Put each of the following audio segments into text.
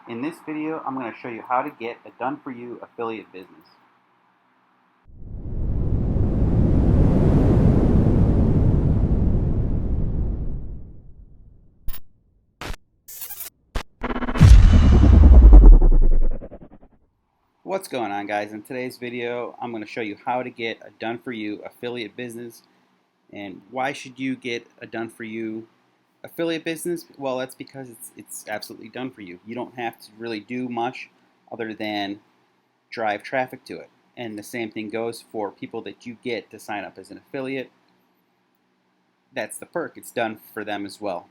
In this video, I'm going to show you how to get a done-for-you affiliate business. What's going on, guys? In today's video, I'm going to show you how to get a done-for-you affiliate business. And why should you get a done-for-you affiliate business? Well, that's because it's absolutely done for you. You don't have to really do much other than drive traffic to it. And the same thing goes for people that you get to sign up as an affiliate. That's the perk. It's done for them as well.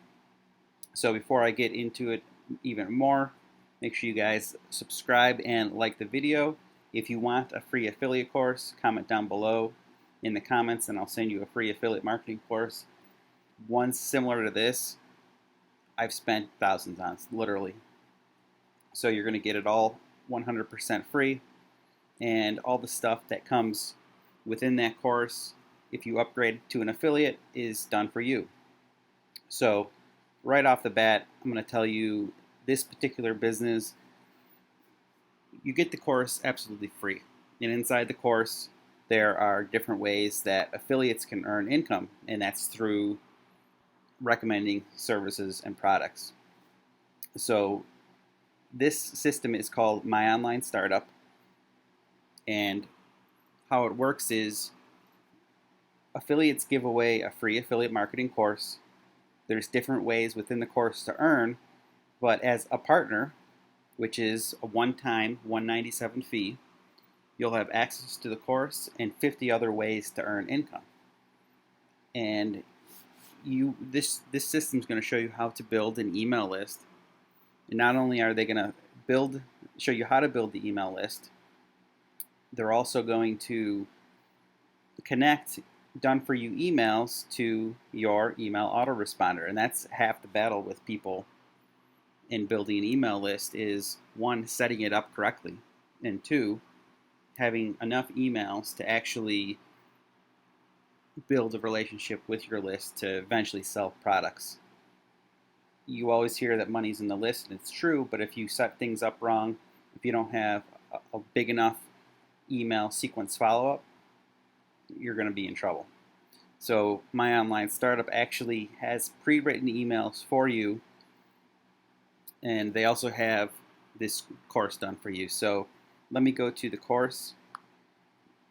So before I get into it even more, make sure you guys subscribe and like the video. If you want a free affiliate course, comment down below in the comments and I'll send you a free affiliate marketing course. One similar to this, I've spent thousands on, literally. So you're going to get it all 100% free, and all the stuff that comes within that course, if you upgrade to an affiliate, is done for you. So right off the bat, I'm going to tell you this particular business, you get the course absolutely free. And inside the course, there are different ways that affiliates can earn income, and that's through recommending services and products. So this system is called My Online Startup, and how it works is affiliates give away a free affiliate marketing course. There's different ways within the course to earn, but as a partner, which is a one-time $197 fee, you'll have access to the course and 50 other ways to earn income. And this system is going to show you how to build an email list. And not only are they going to show you how to build the email list, they're also going to connect done-for-you emails to your email autoresponder. And that's half the battle with people in building an email list is, one, setting it up correctly, and two, having enough emails to actually build a relationship with your list to eventually sell products. You always hear that money's in the list, and it's true, but if you set things up wrong, if you don't have a big enough email sequence follow-up, you're going to be in trouble. So My Online Startup actually has pre-written emails for you, and they also have this course done for you. So let me go to the course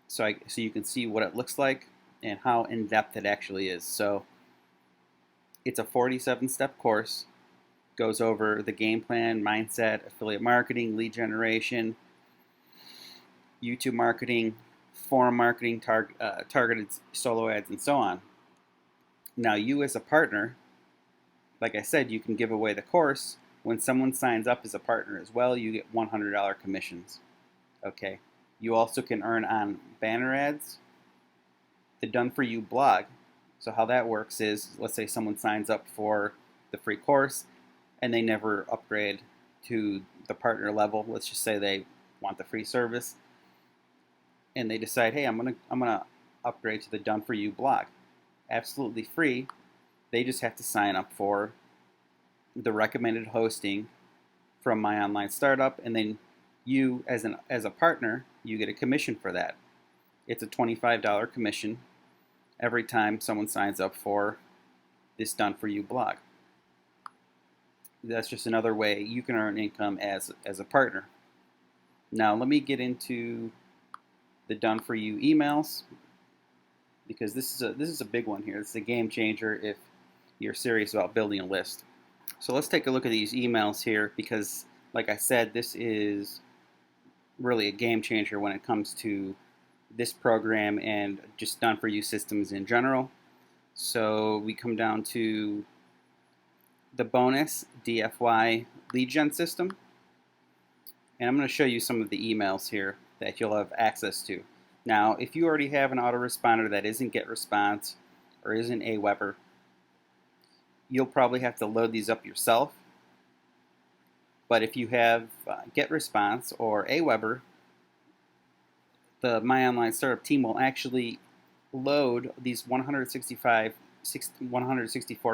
so you can see what it looks like and how in-depth it actually is. So it's a 47-step course. Goes over the game plan, mindset, affiliate marketing, lead generation, YouTube marketing, forum marketing, targeted solo ads, and so on. Now you as a partner, like I said, you can give away the course. When someone signs up as a partner as well, you get $100 commissions. Okay. You also can earn on banner ads, the done-for-you blog. So how that works is, let's say someone signs up for the free course and they never upgrade to the partner level. Let's just say they want the free service and they decide, hey, I'm gonna upgrade to the done-for-you blog. Absolutely free. They just have to sign up for the recommended hosting from My Online Startup, and then you, as a partner, you get a commission for that. It's a $25 commission every time someone signs up for this done-for-you blog. That's just another way you can earn income as a partner. Now let me get into the done-for-you emails, because this is a big one here. It's a game changer if you're serious about building a list. So let's take a look at these emails here, because like I said, this is really a game changer when it comes to this program and just done-for-you systems in general. So we come down to the bonus DFY lead gen system, and I'm going to show you some of the emails here that you'll have access to. Now, if you already have an autoresponder that isn't GetResponse or isn't Aweber, you'll probably have to load these up yourself. But if you have GetResponse or Aweber, the My Online Startup team will actually load these 164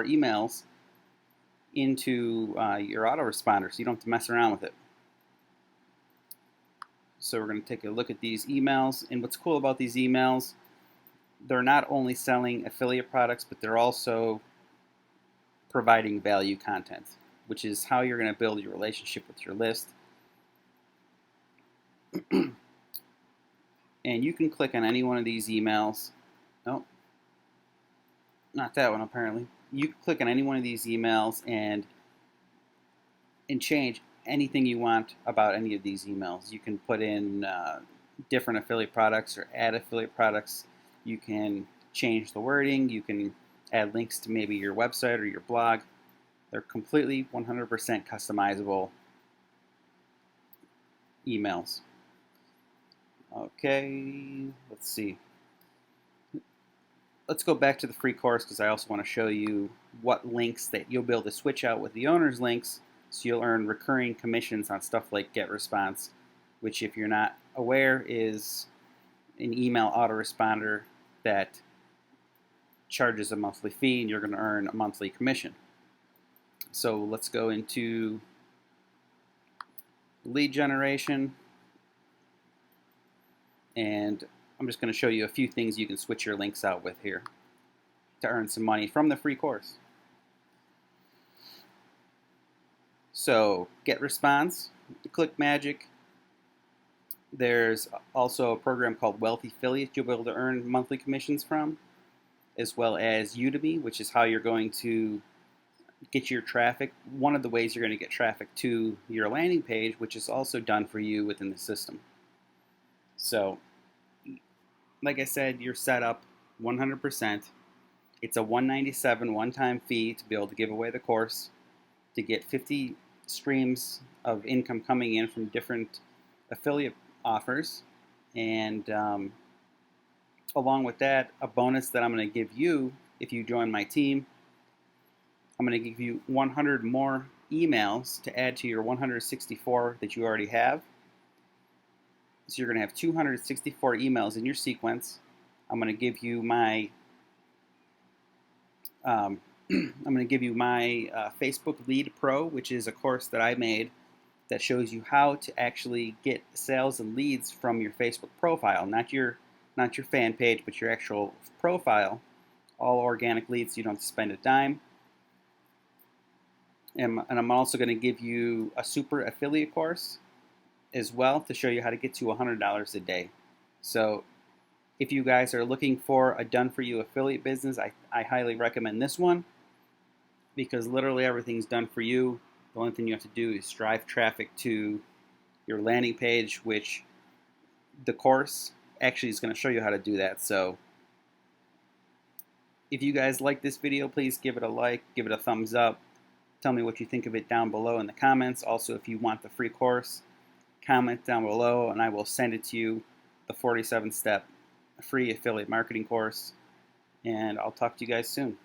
emails into your autoresponder so you don't have to mess around with it. So we're going to take a look at these emails, and what's cool about these emails, they're not only selling affiliate products, but they're also providing value content, which is how you're going to build your relationship with your list. And you can click on any one of these emails. No, not that one apparently. You can click on any one of these emails and change anything you want about any of these emails. You can put in different affiliate products or add affiliate products. You can change the wording. You can add links to maybe your website or your blog. They're completely 100% customizable emails. Okay, let's see. Let's go back to the free course because I also want to show you what links that you'll be able to switch out with the owner's links, so you'll earn recurring commissions on stuff like GetResponse, which, if you're not aware, is an email autoresponder that charges a monthly fee, and you're going to earn a monthly commission. So let's go into lead generation, and I'm just going to show you a few things you can switch your links out with here to earn some money from the free course. So GetResponse, click magic. There's also a program called Wealthy Affiliate you'll be able to earn monthly commissions from, as well as Udemy, which is how you're going to get your traffic. One of the ways you're going to get traffic to your landing page, which is also done for you within the system. So, like I said, you're set up 100%. It's a $197 one-time fee to be able to give away the course, to get 50 streams of income coming in from different affiliate offers, and along with that, a bonus that I'm going to give you if you join my team. I'm going to give you 100 more emails to add to your 164 that you already have. So you're going to have 264 emails in your sequence. I'm going to give you my Facebook Lead Pro, which is a course that I made that shows you how to actually get sales and leads from your Facebook profile, not your fan page, but your actual profile. All organic leads, so you don't have to spend a dime. And I'm also going to give you a super affiliate course as well to show you how to get to $100 a day. So if you guys are looking for a done-for-you affiliate business, I highly recommend this one, because literally everything's done for you. The only thing you have to do is drive traffic to your landing page, which the course actually is going to show you how to do that. So if you guys like this video, please give it a like, give it a thumbs up. Tell me what you think of it down below in the comments. Also, if you want the free course, comment down below and I will send it to you, the 47-step free affiliate marketing course. And I'll talk to you guys soon.